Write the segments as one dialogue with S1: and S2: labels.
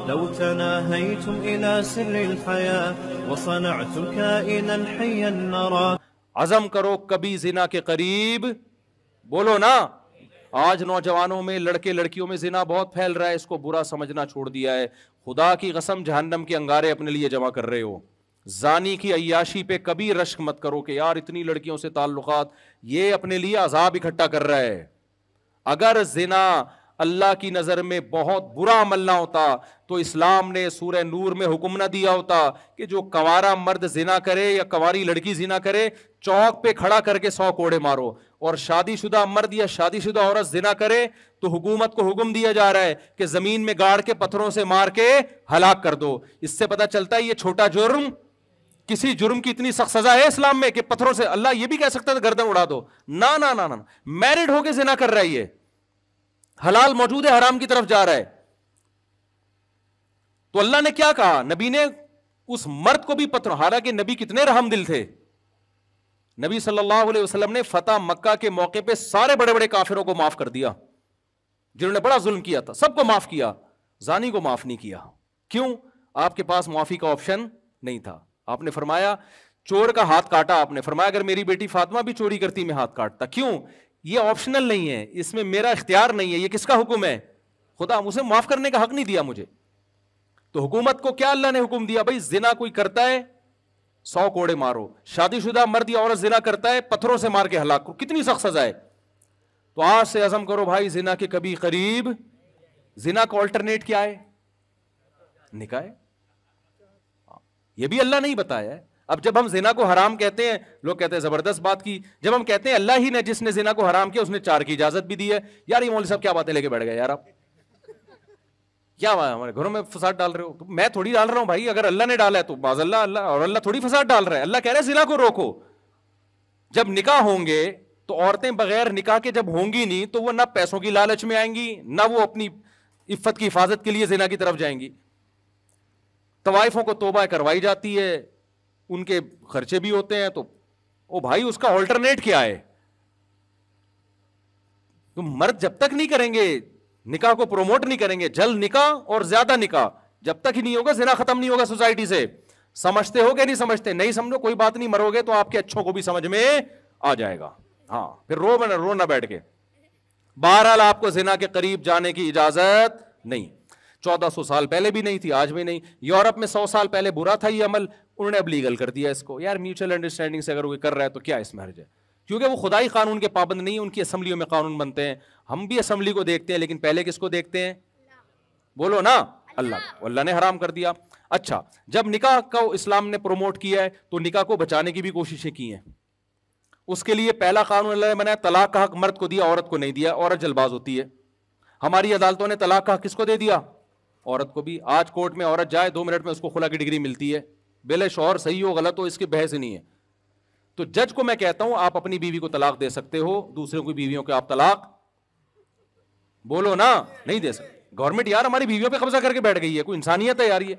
S1: لو تناهيتم إلى سر الحياة وصنعتم كائنا حيا نرى.
S2: عزم کرو کبھی زنا کے قریب، بولو نا. آج نوجوانوں میں، لڑکے لڑکیوں میں زنا بہت پھیل رہا ہے، اس کو برا سمجھنا چھوڑ دیا ہے. خدا کی قسم جہنم کے انگارے اپنے لیے جمع کر رہے ہو. زانی کی عیاشی پہ کبھی رشک مت کرو کہ یار اتنی لڑکیوں سے تعلقات، یہ اپنے لیے عذاب اکٹھا کر رہا ہے. اگر زنا اللہ کی نظر میں بہت برا عمل نہ ہوتا تو اسلام نے سورہ نور میں حکم نہ دیا ہوتا کہ جو کنوارا مرد زنا کرے یا کنواری لڑکی زنا کرے چوک پہ کھڑا کر کے 100 کوڑے مارو، اور شادی شدہ مرد یا شادی شدہ عورت زنا کرے تو حکومت کو حکم دیا جا رہا ہے کہ زمین میں گاڑ کے پتھروں سے مار کے ہلاک کر دو. اس سے پتہ چلتا ہے یہ چھوٹا جرم، کسی جرم کی اتنی سخت سزا ہے اسلام میں کہ پتھروں سے. اللہ یہ بھی کہہ سکتا ہے گردن اڑا دو، نہ نہ نہ نہ، میرڈ ہو کے زنا کر رہا ہے، یہ حلال موجود ہے، حرام کی طرف جا رہا ہے. تو اللہ نے کیا کہا؟ نبی نے اس مرد کو بھی پتھروں، حالانکہ نبی کتنے رحم دل تھے. نبی صلی اللہ علیہ وسلم نے فتح مکہ کے موقع پہ سارے بڑے بڑے کافروں کو معاف کر دیا جنہوں نے بڑا ظلم کیا تھا، سب کو معاف کیا، زانی کو معاف نہیں کیا. کیوں؟ آپ کے پاس معافی کا آپشن نہیں تھا. آپ نے فرمایا چور کا ہاتھ کاٹا، آپ نے فرمایا اگر میری بیٹی فاطمہ بھی چوری کرتی میں ہاتھ کاٹتا. کیوں؟ یہ آپشنل نہیں ہے، اس میں میرا اختیار نہیں ہے، یہ کس کا حکم ہے؟ خدا. اسے معاف کرنے کا حق نہیں دیا مجھے. تو حکومت کو کیا اللہ نے حکم دیا؟ بھائی زنا کوئی کرتا ہے 100 کوڑے مارو، شادی شدہ مرد یا عورت زنا کرتا ہے پتھروں سے مار کے ہلاک کرو. کتنی سخت سزا ہے. تو آج سے عزم کرو بھائی زنا کے کبھی قریب. زنا کا آلٹرنیٹ کیا ہے؟ نکاح ہے. یہ بھی اللہ نے ہی بتایا ہے. اب جب ہم زنا کو حرام کہتے ہیں، لوگ کہتے ہیں زبردست بات کی. جب ہم کہتے ہیں اللہ ہی نے، جس نے زنا کو حرام کیا اس نے 4 کی اجازت بھی دی ہے. یار یہ مولوی صاحب کیا باتیں لے کے بیٹھ گئے یار، آپ کیا ہمارے گھروں میں فساد ڈال رہے ہو؟ تو میں تھوڑی ڈال رہا ہوں بھائی، اگر اللہ نے ڈالا ہے تو باز اللہ اور اللہ تھوڑی فساد ڈال رہا ہے. اللہ کہہ رہے ہیں زنا کو روکو. جب نکاح ہوں گے تو عورتیں بغیر نکاح کے جب ہوں گی نہیں تو وہ نہ پیسوں کی لالچ میں آئیں گی، نہ وہ اپنی عفت کی حفاظت کے لیے زنا کی طرف جائیں گی. طوائفوں کو توبہ کروائی جاتی ہے، ان کے خرچے بھی ہوتے ہیں. تو او بھائی اس کا آلٹرنیٹ کیا ہے؟ تو مرد جب تک نہیں کریں گے نکاح کو پروموٹ نہیں کریں گے، جلد نکاح اور زیادہ نکاح جب تک ہی نہیں ہوگا زنا ختم نہیں ہوگا سوسائٹی سے. سمجھتے ہو کہ نہیں سمجھتے؟ نہیں سمجھو کوئی بات نہیں، مرو گے تو آپ کے اچھوں کو بھی سمجھ میں آ جائے گا. ہاں پھر رو نہ بیٹھ کے. بہرحال آپ کو زنا کے قریب جانے کی اجازت نہیں. 1400 سال پہلے بھی نہیں تھی، آج بھی نہیں. یورپ میں 100 سال پہلے برا تھا یہ عمل، انہوں نے اب لیگل کر دیا اس کو. یار میوچل انڈرسٹینڈنگ سے اگر وہ کر رہا ہے تو کیا اس میں حرج ہے؟ کیونکہ وہ خدائی قانون کے پابند نہیں، ان کی اسمبلیوں میں قانون بنتے ہیں. ہم بھی اسمبلی کو دیکھتے ہیں لیکن پہلے کس کو دیکھتے ہیں؟ بولو نا، اللہ. اللہ نے حرام کر دیا. اچھا جب نکاح کو اسلام نے پروموٹ کیا ہے تو نکاح کو بچانے کی بھی کوششیں کی ہیں. اس کے لیے پہلا قانون اللہ نے بنایا، طلاق کا حق مرد کو دیا، عورت کو نہیں دیا. عورت جلد باز ہوتی ہے. ہماری عدالتوں نے طلاق کا حق کس کو دے دیا؟ عورت کو بھی. آج کورٹ میں عورت جائے 2 منٹ میں اس کو خلا کی ڈگری ملتی ہے. بلا شوہر صحیح ہو غلط ہو اس کی بحث نہیں ہے. تو جج کو میں کہتا ہوں آپ اپنی بیوی کو طلاق دے سکتے ہو، دوسروں کی بیویوں کو آپ طلاق بولو نا نہیں دے سکتے. گورنمنٹ یار ہماری بیویوں پہ قبضہ کر کے بیٹھ گئی ہے، کوئی انسانیت ہے یار؟ یہ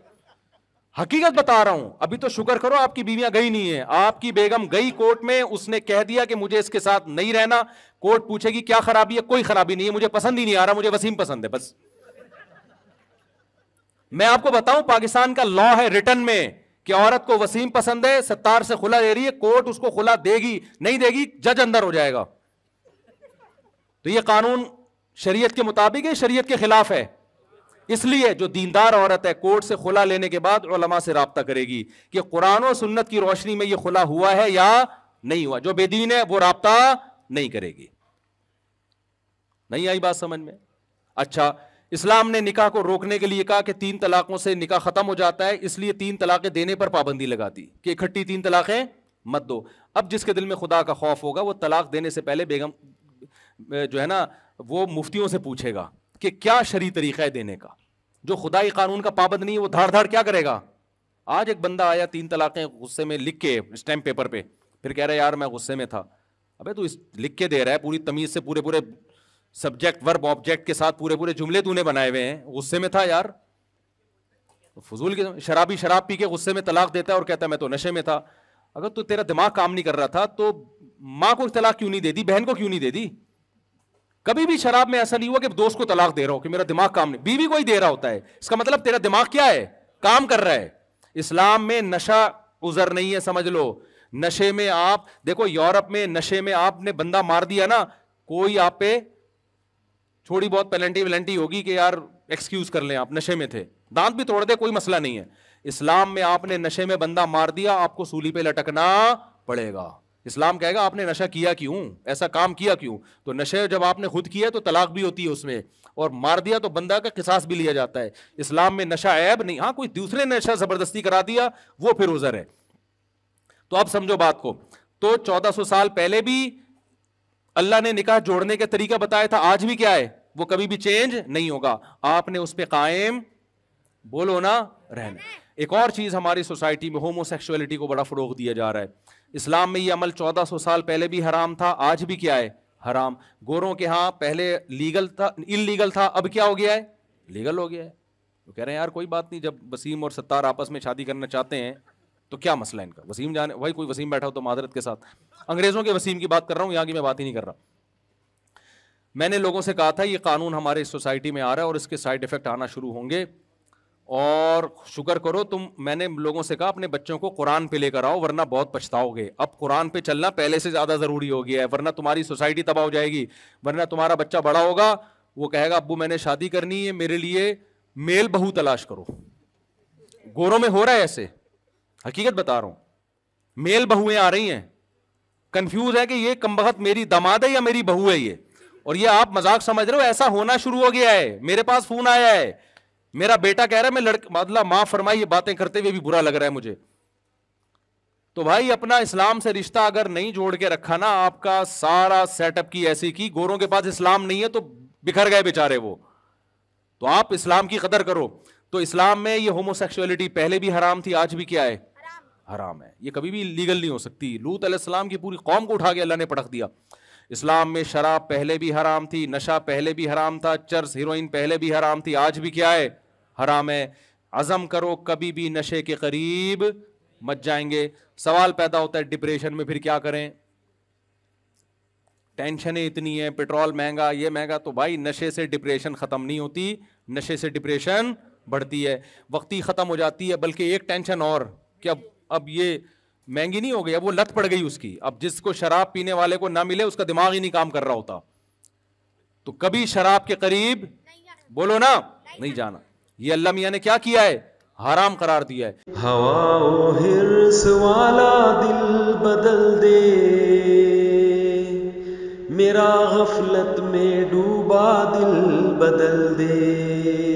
S2: حقیقت بتا رہا ہوں. ابھی تو شکر کرو آپ کی بیویاں گئی نہیں ہیں. آپ کی بیگم گئی کورٹ میں، اس نے کہہ دیا کہ مجھے اس کے ساتھ نہیں رہنا. کورٹ پوچھے گی کیا خرابی ہے؟ کوئی خرابی نہیں ہے، مجھے پسند ہی نہیں آ رہا، مجھے وسیم پسند ہے بس. میں آپ کو بتاؤں پاکستان کا لا ہے ریٹن میں کہ عورت کو وسیم پسند ہے، 70 سے خلا دے رہی ہے، کورٹ اس کو خلا دے گی نہیں دے گی جج اندر ہو جائے گا. تو یہ قانون شریعت کے مطابق ہے، شریعت کے خلاف ہے. اس لیے جو دیندار عورت ہے کورٹ سے خلا لینے کے بعد علماء سے رابطہ کرے گی کہ قرآن و سنت کی روشنی میں یہ خلا ہوا ہے یا نہیں ہوا. جو بے دین ہے وہ رابطہ نہیں کرے گی. نہیں آئی بات سمجھ میں؟ اچھا اسلام نے نکاح کو روکنے کے لیے کہا کہ 3 طلاقوں سے نکاح ختم ہو جاتا ہے، اس لیے 3 طلاقیں دینے پر پابندی لگا دی کہ اکٹھی 3 طلاقیں مت دو. اب جس کے دل میں خدا کا خوف ہوگا وہ طلاق دینے سے پہلے بیگم جو ہے نا وہ مفتیوں سے پوچھے گا کہ کیا شرعی طریقہ ہے دینے کا. جو خدائی قانون کا پابند نہیں ہے وہ دھاڑ دھاڑ کیا کرے گا. آج ایک بندہ آیا 3 طلاقیں غصے میں لکھ کے اسٹیمپ پیپر پہ، پھر کہہ رہا ہے یار میں غصے میں تھا. ابے تو لکھ کے دے رہا ہے پوری تمیز سے، پورے سبجیکٹ ورب آبجیکٹ کے ساتھ پورے جملے تو نے بنائے ہوئے ہیں. غصے میں تھا یار، فضول کے. شرابی شراب پی کے غصے میں طلاق دیتا ہے اور کہتا ہے میں تو نشے میں تھا. اگر تو تیرا دماغ کام نہیں کر رہا تھا تو ماں کو طلاق کیوں نہیں دے دی، بہن کو کیوں نہیں دے دی؟ کبھی بھی شراب میں ایسا نہیں ہوا کہ دوست کو طلاق دے رہا ہو کہ میرا دماغ کام نہیں, بیوی کو ہی دے رہا ہوتا ہے, اس کا مطلب تیرا دماغ کیا ہے, کام کر رہا ہے. اسلام میں نشہ عذر نہیں ہے, سمجھ لو. نشے میں آپ دیکھو, یورپ میں نشے میں آپ نے بندہ مار دیا نا, کوئی آپ پہ تھوڑی بہت پینلٹی ولنٹی ہوگی کہ یار ایکسکیوز کر لیں, آپ نشے میں تھے, دانت بھی توڑ دے کوئی مسئلہ نہیں ہے. اسلام میں آپ نے نشے میں بندہ مار دیا, آپ کو سولی پہ لٹکنا پڑے گا. اسلام کہے گا آپ نے نشہ کیا کیوں, ایسا کام کیا کیوں. تو نشے جب آپ نے خود کیا تو طلاق بھی ہوتی ہے اس میں, اور مار دیا تو بندہ کا قصاص بھی لیا جاتا ہے. اسلام میں نشہ عیب نہیں, ہاں کوئی دوسرے نے نشہ زبردستی کرا دیا وہ پھر عذر ہے. تو اب سمجھو بات کو, تو 1400 سال پہلے بھی اللہ نے نکاح جوڑنے کے طریقہ بتایا تھا, آج بھی کیا ہے وہ کبھی بھی چینج نہیں ہوگا, آپ نے اس پہ قائم بولو نا رہنا. ایک اور چیز ہماری سوسائٹی میں ہومو سیکشولیٹی کو بڑا فروغ دیا جا رہا ہے. اسلام میں یہ عمل 1400 سال پہلے بھی حرام تھا, آج بھی کیا ہے حرام. گوروں کے ہاں پہلے لیگل تھا, انلیگل تھا, اب کیا ہو گیا ہے لیگل ہو گیا ہے. تو کہہ رہے ہیں یار کوئی بات نہیں, جب وسیم اور ستار آپس میں شادی کرنا چاہتے ہیں تو کیا مسئلہ ہے ان کا, وسیم جانے, وہی کوئی وسیم بیٹھا ہو تو معذرت کے ساتھ انگریزوں کے وسیم کی بات کر رہا ہوں, یہاں کی میں بات ہی نہیں کر رہا. میں نے لوگوں سے کہا تھا یہ قانون ہمارے اس سوسائٹی میں آ رہا ہے اور اس کے سائیڈ افیکٹ آنا شروع ہوں گے, اور شکر کرو تم, میں نے لوگوں سے کہا اپنے بچوں کو قرآن پہ لے کر آؤ ورنہ بہت پچھتاؤ گے. اب قرآن پہ چلنا پہلے سے زیادہ ضروری ہو گیا ہے, ورنہ تمہاری سوسائٹی تباہ ہو جائے گی. ورنہ تمہارا بچہ بڑا ہوگا, وہ کہے گا ابو میں نے شادی کرنی ہے, میرے لیے میل بہو تلاش کرو. گوروں میں ہو رہا ہے ایسے, حقیقت بتا رہا ہوں, میل بہویں آ رہی ہیں, کنفیوز ہے کہ یہ کمبخت میری داماد ہے یا میری بہو ہے یہ, اور یہ آپ مذاق سمجھ رہے ہو, ایسا ہونا شروع ہو گیا ہے. میرے پاس فون آیا ہے, میرا بیٹا کہہ رہا ہے میں مطلب معاف فرمائی یہ باتیں کرتے ہوئے بھی برا لگ رہا ہے مجھے. تو بھائی اپنا اسلام سے رشتہ اگر نہیں جوڑ کے رکھا نا, آپ کا سارا سیٹ اپ کی ایسی کی, گوروں کے پاس اسلام نہیں ہے تو بکھر گئے بیچارے وہ. تو آپ اسلام کی قدر کرو. تو اسلام میں یہ ہومو سیکشولیٹی پہلے بھی حرام تھی, آج بھی کیا ہے حرام ہے, یہ کبھی بھی لیگل نہیں ہو سکتی. لوط علیہ السلام کی پوری قوم کو اٹھا کے اللہ نے پٹک دیا. اسلام میں شراب پہلے بھی حرام تھی, نشہ پہلے بھی حرام تھا, چرس ہیروئن پہلے بھی حرام تھی, آج بھی کیا ہے حرام ہے. عزم کرو کبھی بھی نشے کے قریب مت جائیں گے. سوال پیدا ہوتا ہے ڈپریشن میں پھر کیا کریں, ٹینشنیں اتنی ہیں, پیٹرول مہنگا, یہ مہنگا. تو بھائی نشے سے ڈپریشن ختم نہیں ہوتی, نشے سے ڈپریشن بڑھتی ہے, وقتی ختم ہو جاتی ہے. بلکہ ایک ٹینشن اور کہ اب یہ مہنگی نہیں ہو گئی, اب وہ لت پڑ گئی اس کی. اب جس کو شراب پینے والے کو نہ ملے اس کا دماغ ہی نہیں کام کر رہا ہوتا. تو کبھی شراب کے قریب بولو نا نہیں جانا. یہ اللہ میاں نے کیا کیا ہے, حرام قرار دیا ہے.
S3: ہوا و حرص والا دل بدل دے, میرا غفلت میں ڈوبا دل بدل دے.